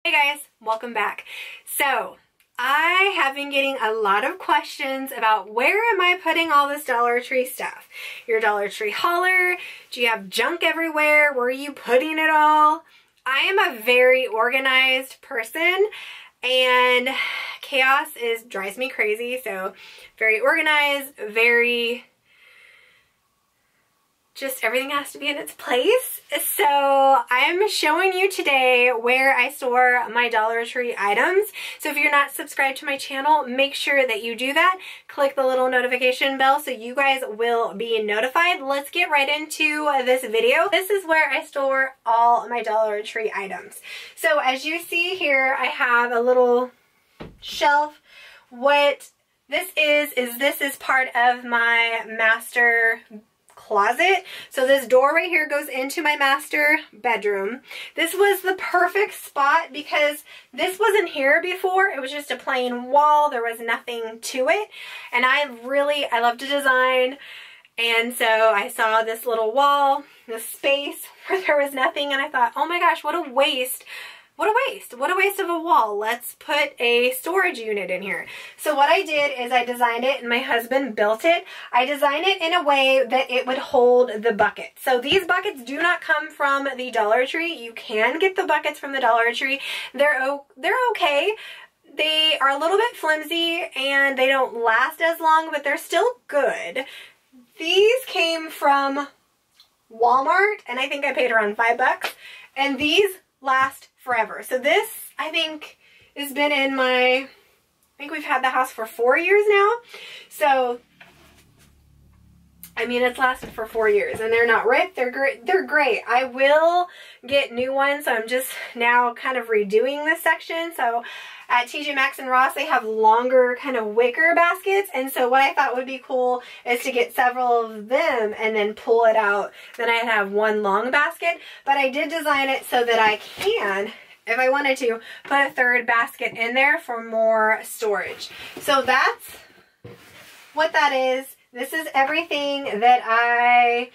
Hey guys, welcome back. So I have been getting a lot of questions about where am I putting all this Dollar Tree stuff? Your Dollar Tree hauler? Do you have junk everywhere? Where are you putting it all? I am a very organized person and chaos drives me crazy. So very organized, just everything has to be in its place. So I'm showing you today where I store my Dollar Tree items. So if you're not subscribed to my channel, make sure that you do that. Click the little notification bell so you guys will be notified. Let's get right into this video. This is where I store all my Dollar Tree items. So as you see here, I have a little shelf. What this is part of my master closet. So this door right here goes into my master bedroom. This was the perfect spot because this wasn't here before. It was just a plain wall. There was nothing to it. And I love to design. And so I saw this little wall, this space where there was nothing. And I thought, oh my gosh, what a waste. What a waste. What a waste of a wall. Let's put a storage unit in here. So what I did is I designed it and my husband built it. I designed it in a way that it would hold the bucket. So these buckets do not come from the Dollar Tree. You can get the buckets from the Dollar Tree. They're okay. They are a little bit flimsy and they don't last as long, but they're still good. These came from Walmart and I think I paid around $5. And these last forever. So this, I think, has been in I think we've had the house for 4 years now. So, I mean, it's lasted for 4 years and they're not ripped. They're great. They're great. I will get new ones. So I'm just now kind of redoing this section. So at TJ Maxx and Ross, they have longer kind of wicker baskets. And so what I thought would be cool is to get several of them and then pull it out. Then I'd have one long basket. But I did design it so that I can, if I wanted to, put a third basket in there for more storage. So that's what that is. This is everything that I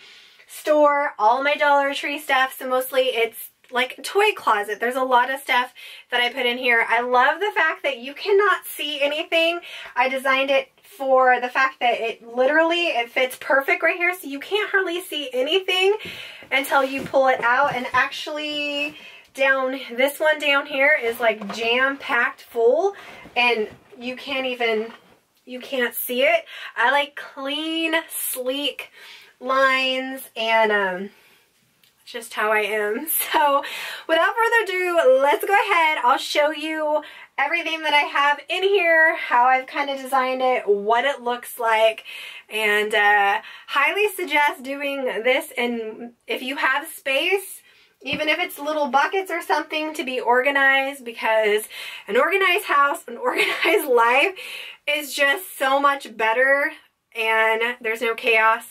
store, all my Dollar Tree stuff. So mostly it's like a toy closet. There's a lot of stuff that I put in here. I love the fact that you cannot see anything. I designed it for the fact that it fits perfect right here. So you can't hardly see anything until you pull it out. And actually this one down here is like jam-packed full and you can't see it. I like clean, sleek lines and just how I am. So without further ado, let's go ahead. I'll show you everything that I have in here, how I've kind of designed it, what it looks like, and highly suggest doing this. And if you have space, even if it's little buckets or something, to be organized, because an organized house, an organized life is just so much better and there's no chaos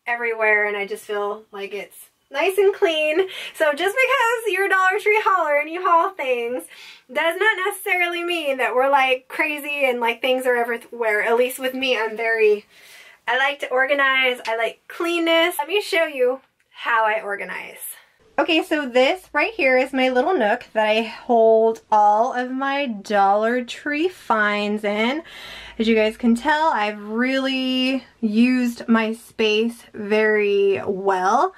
everywhere, and I just feel like it's nice and clean. So just because you're a Dollar Tree hauler and you haul things does not necessarily mean that we're like crazy and like things are everywhere. At least with me, I like to organize. I like cleanness. Let me show you how I organize. Okay, so this right here is my little nook that I hold all of my Dollar Tree finds in. As you guys can tell, I've really used my space very well.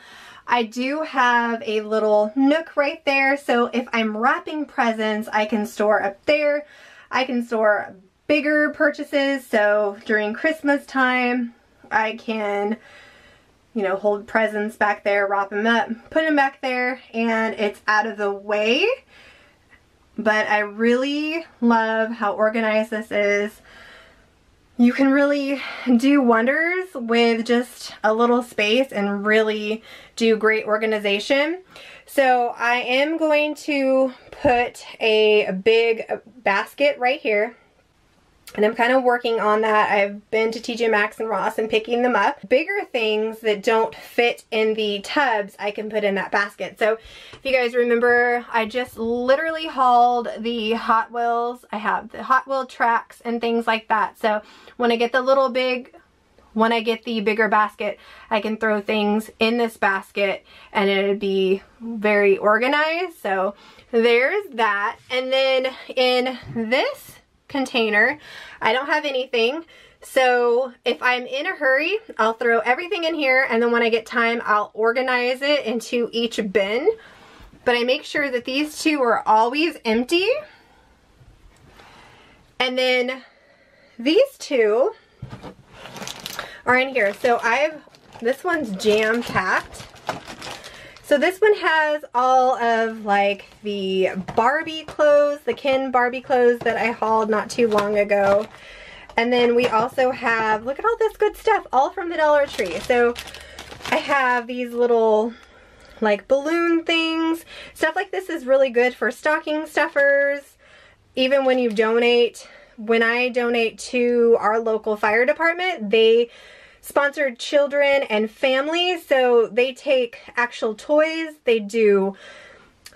I do have a little nook right there, so if I'm wrapping presents, I can store up there. I can store bigger purchases, so during Christmas time, I can, you know, hold presents back there, wrap them up, put them back there, and it's out of the way. But I really love how organized this is. You can really do wonders with just a little space and really do great organization. So I am going to put a big basket right here. And I'm kind of working on that. I've been to TJ Maxx and Ross and picking them up. Bigger things that don't fit in the tubs, I can put in that basket. So if you guys remember, I just literally hauled the Hot Wheels. I have the Hot Wheel tracks and things like that. So when I get the little big when I get the bigger basket, I can throw things in this basket and it would be very organized. So there's that. And then in this container, I don't have anything. So if I'm in a hurry, I'll throw everything in here, and then when I get time, I'll organize it into each bin. But I make sure that these two are always empty. And then these two are in here. So this one's jam-packed. So this one has all of like the Barbie clothes, the Ken Barbie clothes that I hauled not too long ago. And then we also have, look at all this good stuff, all from the Dollar Tree. So I have these little like balloon things. Stuff like this is really good for stocking stuffers. Even when you donate, when I donate to our local fire department, they sponsor children and families. So they take actual toys, they do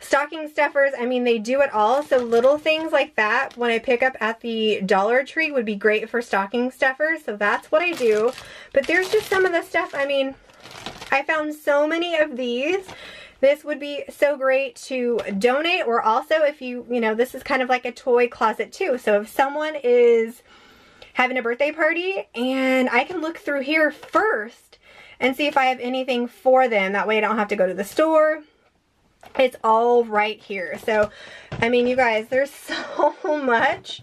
stocking stuffers, I mean, they do it all. So little things like that when I pick up at the Dollar Tree would be great for stocking stuffers. So that's what I do. But there's just some of the stuff, I mean, I found so many of these. This would be so great to donate, or also if you know, this is kind of like a toy closet too. So if someone is having a birthday party and I can look through here first and see if I have anything for them. That way I don't have to go to the store. It's all right here. So, I mean, you guys, there's so much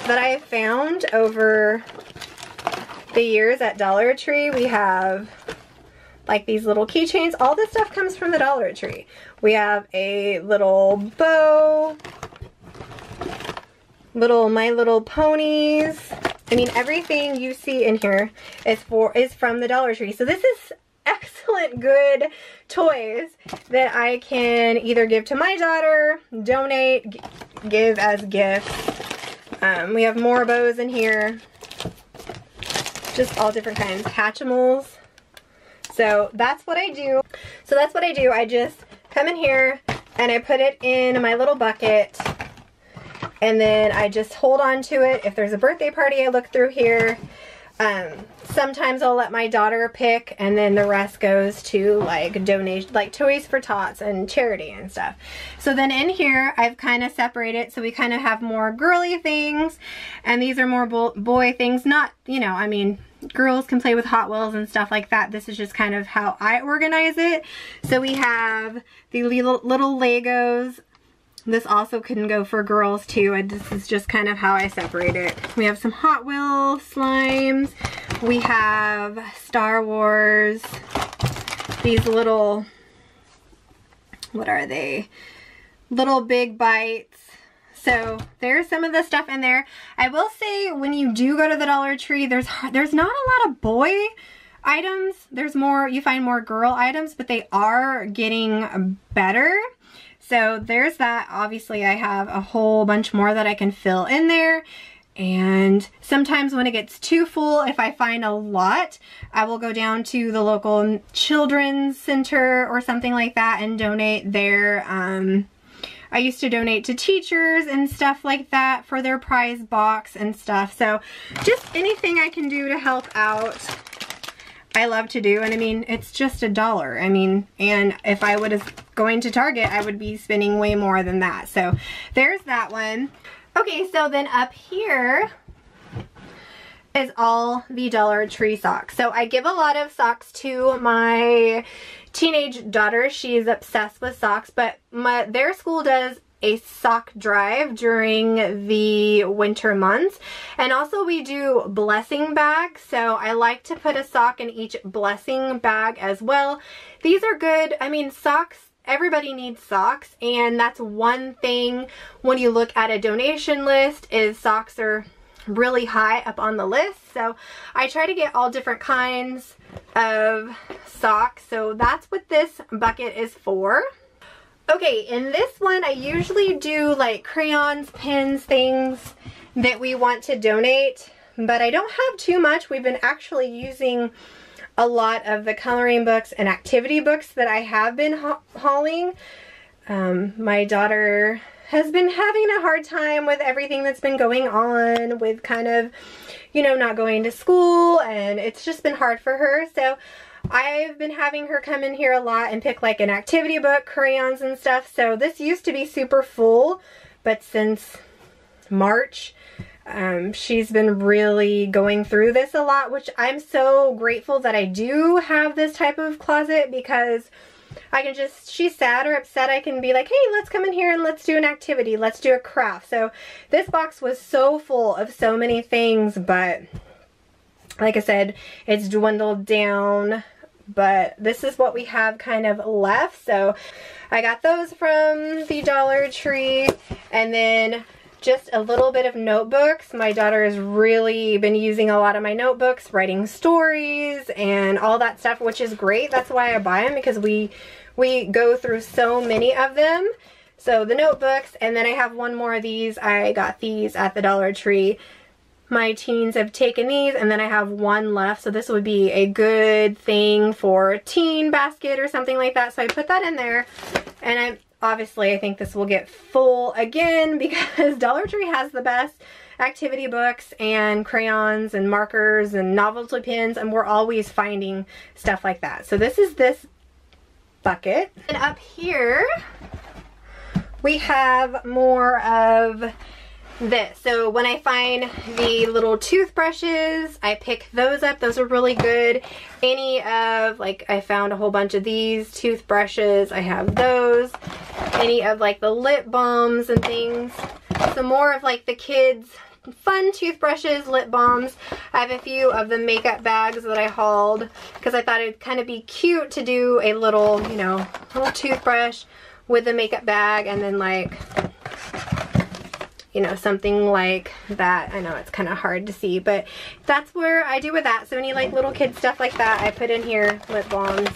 that I have found over the years at Dollar Tree. We have like these little keychains. All this stuff comes from the Dollar Tree. We have a little bow, little My Little Ponies. I mean, everything you see in here is from the Dollar Tree. So this is excellent, good toys that I can either give to my daughter, donate, give as gifts. We have more bows in here. Just all different kinds. Hatchimals. So that's what I do. I just come in here and I put it in my little bucket. And then I just hold on to it. If there's a birthday party, I look through here. Sometimes I'll let my daughter pick, and then the rest goes to like donation, like Toys for Tots and charity and stuff. So then in here, I've kind of separated, so we kind of have more girly things, and these are more boy things. Not, you know, I mean, girls can play with Hot Wheels and stuff like that. This is just kind of how I organize it. So we have the little Legos. This also can go for girls too. This is just kind of how I separate it. We have some Hot Wheels slimes. We have Star Wars. These little, what are they? Little Big Bites. So there's some of the stuff in there. I will say when you do go to the Dollar Tree, there's not a lot of boy items. There's more, you find more girl items, but they are getting better. So there's that. Obviously I have a whole bunch more that I can fill in there. And sometimes when it gets too full, if I find a lot, I will go down to the local children's center or something like that and donate there. I used to donate to teachers and stuff like that for their prize box and stuff. So just anything I can do to help out, I love to do. And I mean, it's just $1. I mean, and if I was going to Target, I would be spending way more than that. So there's that one. Okay, so then up here is all the Dollar Tree socks. So I give a lot of socks to my teenage daughter. She is obsessed with socks, but their school does a sock drive during the winter months. And also we do blessing bags. So I like to put a sock in each blessing bag as well. These are good. I mean, socks, everybody needs socks, and that's one thing when you look at a donation list is socks are really high up on the list. So I try to get all different kinds of socks. So that's what this bucket is for. Okay, in this one I usually do like crayons, pens, things that we want to donate, but I don't have too much. We've been actually using a lot of the coloring books and activity books that I have been hauling. My daughter has been having a hard time with everything that's been going on with kind of, you know, not going to school, and it's just been hard for her. So I've been having her come in here a lot and pick like an activity book, crayons and stuff. So this used to be super full, but since March, she's been really going through this a lot, which I'm so grateful that I do have this type of closet, because I can just, she's sad or upset, I can be like, hey, let's come in here and let's do an activity, let's do a craft. So this box was so full of so many things, but like I said, it's dwindled down. But this is what we have kind of left. So I got those from the Dollar Tree, and then just a little bit of notebooks. My daughter has really been using a lot of my notebooks, writing stories and all that stuff, which is great. That's why I buy them, because we go through so many of them. So the notebooks, and then I have one more of these. I got these at the Dollar Tree. My teens have taken these, and then I have one left, so this would be a good thing for a teen basket or something like that. So I put that in there, and I think this will get full again, because Dollar Tree has the best activity books and crayons and markers and novelty pins, and we're always finding stuff like that. So this is this bucket. And up here we have more of this. So when I find the little toothbrushes, I pick those up. Those are really good. Any of, like, I found a whole bunch of these toothbrushes. I have those. Any of like the lip balms and things. So more of like the kids' fun toothbrushes, lip balms. I have a few of the makeup bags that I hauled, because I thought it'd kind of be cute to do a little, you know, little toothbrush with the makeup bag, and then like, you know, something like that. I know it's kind of hard to see, but that's where I do with that. So any like little kid stuff like that, I put in here. Lip balms.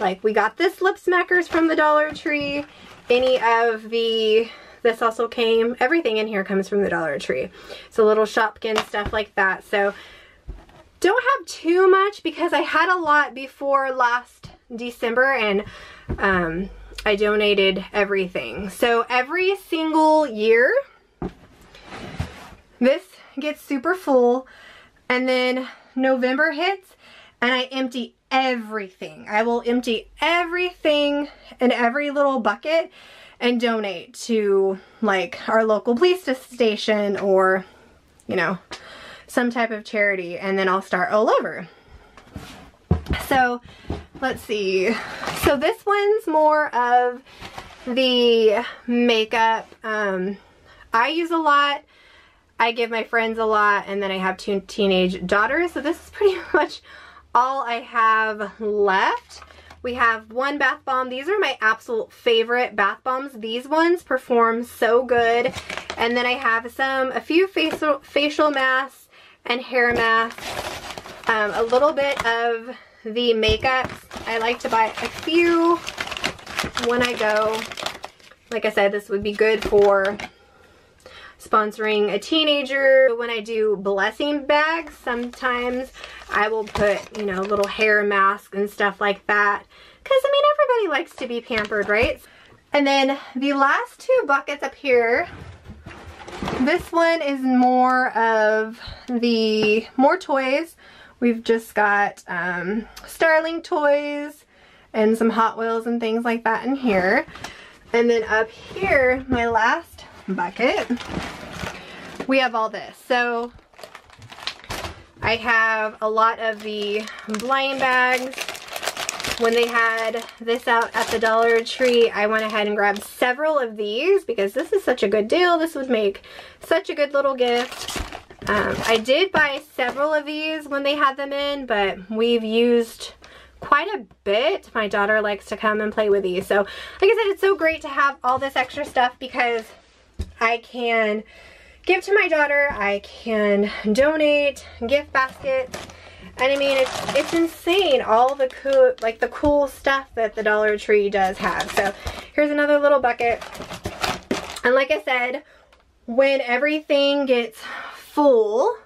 Like we got this lip smackers from the Dollar Tree. Any of the, this also came, everything in here comes from the Dollar Tree. So little Shopkin stuff like that. So don't have too much, because I had a lot before last December, and I donated everything. So every single year, this gets super full, and then November hits and I empty everything. I will empty everything in every little bucket and donate to like our local police station, or, you know, some type of charity, and then I'll start all over. So let's see. So this one's more of the makeup. I use a lot. I give my friends a lot, and then I have two teenage daughters, so this is pretty much all I have left. We have one bath bomb. These are my absolute favorite bath bombs. These ones perform so good. And then I have a few facial masks and hair masks. A little bit of the makeups. I like to buy a few when I go. Like I said, this would be good for sponsoring a teenager. When I do blessing bags, sometimes I will put, you know, little hair masks and stuff like that. Because, I mean, everybody likes to be pampered, right? And then the last two buckets up here, this one is more of the, more toys. We've just got Starling toys and some Hot Wheels and things like that in here. And then up here, my last bucket, we have all this. So I have a lot of the blind bags. When they had this out at the Dollar Tree, I went ahead and grabbed several of these because this is such a good deal. This would make such a good little gift. I did buy several of these when they had them in, but we've used quite a bit. My daughter likes to come and play with these. So like I said, it's so great to have all this extra stuff because I can give to my daughter, I can donate, gift baskets, and I mean it's insane all the cool, like the cool stuff that the Dollar Tree does have. So here's another little bucket. And like I said, when everything gets full,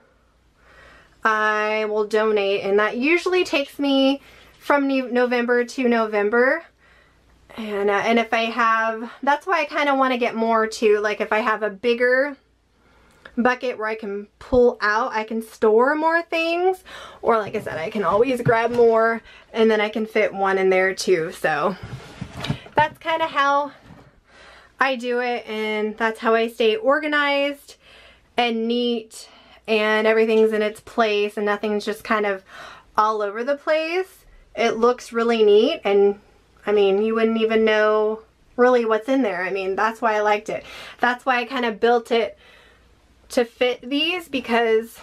I will donate, and that usually takes me from November to November. And if I have, that's why I kind of want to get more too, like if I have a bigger bucket where I can pull out, I can store more things, or like I said, I can always grab more and then I can fit one in there too. So that's kind of how I do it, and that's how I stay organized and neat and everything's in its place and nothing's just kind of all over the place. It looks really neat, and I mean, you wouldn't even know really what's in there. I mean, that's why I liked it. That's why I kind of built it to fit these, because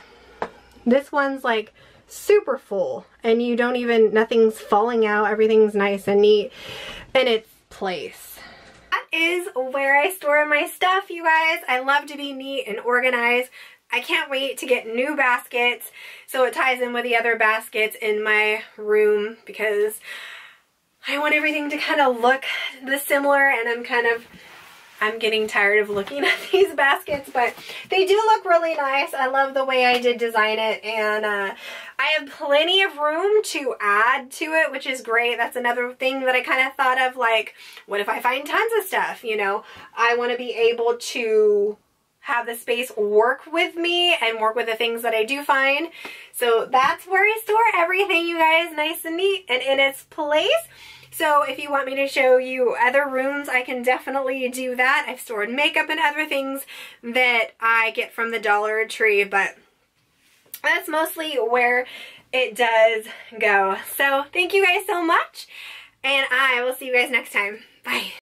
this one's like super full and you don't even, nothing's falling out, everything's nice and neat in its place. That is where I store my stuff, you guys. I love to be neat and organized. I can't wait to get new baskets so it ties in with the other baskets in my room, because I want everything to kind of look similar, and I'm getting tired of looking at these baskets, but they do look really nice. I love the way I did design it, and I have plenty of room to add to it, which is great. That's another thing that I kind of thought of, like, what if I find tons of stuff, you know? I want to be able to have the space work with me and work with the things that I do find. So that's where I store everything, you guys, nice and neat and in its place. So if you want me to show you other rooms, I can definitely do that. I've stored makeup and other things that I get from the Dollar Tree, but that's mostly where it does go. So thank you guys so much, and I will see you guys next time. Bye.